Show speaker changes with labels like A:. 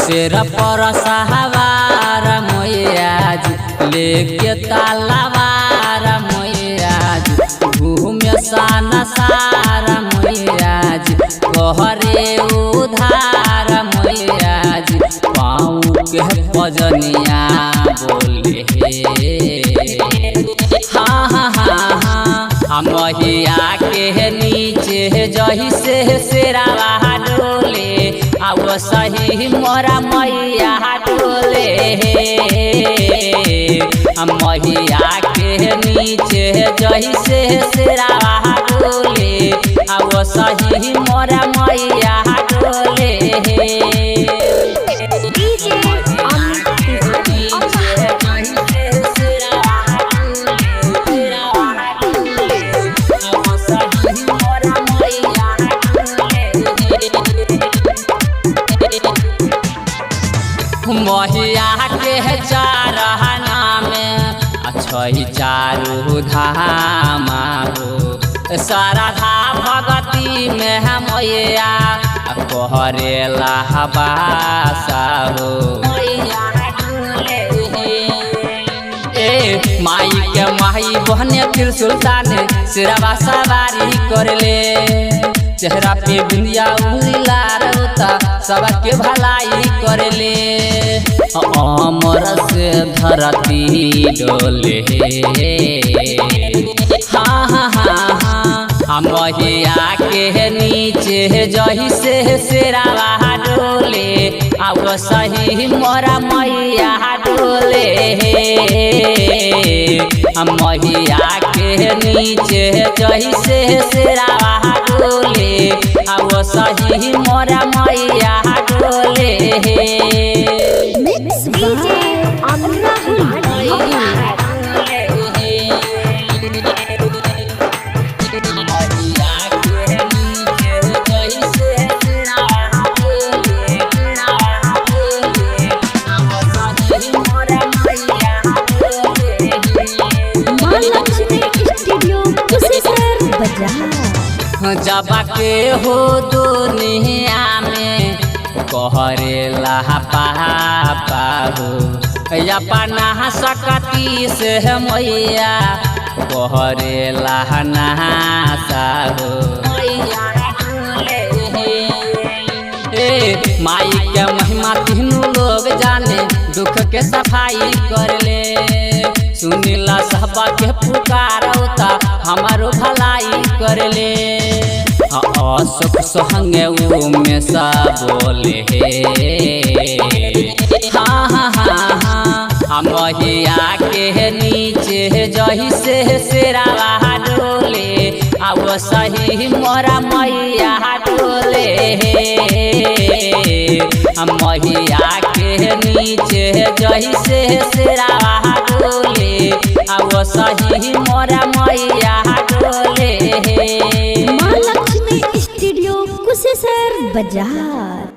A: शेर पर सहावार मैया जी लेके तलवार मैया जी घूमे साना सार मैया जी कहरे उधार मैया जी पाँव के पजनिया बोले हाँ हाँ हाँ हाँ मैया के नीचे जही से शेरावा डोले अब सही मोरा मैया डोले मैया के नीचे जही से शेरावा डोले अब सही मोरा मैया डोले मैया के चारहना में अच्छी चारू धाम हो शारदा भगती में मैया कहरेला बासा हो ए माई के माई बहने फिर सुल्तान सिरवा सवारी कर ले चेहरा पे बिंदिया उला रोता सबके भलाई कर ले अमर से धरती डोले हाँ हाँ हाँ हाँ मैया के नीचे जही से शेरावा डोले अब सही मोरा मैया डोले मैया के नीचे जही से शेरावा डोले अब सही मोरा मैया डोले जब के हो दुनिया में कहरेला पापा हो अपना सकती से मैया कहरेला नासा हो ए माई के महिमा तीनों लोग जाने दुख के सफाई कर ले सुनीला सहबा के पुकारौता हमारो भलाई कर ले अशोक सोहंगे में सा बोले हाँ हाँ हाँ हाँ मैया के नीचे जही से शेरावा डोले अब सही मोरा मैया डोले मैया के नीचे जही से शेरावा डोले अब सही मोरा मैया डोले
B: माँ लक्ष्मी स्टूडियो कुशेश्वर बाजार।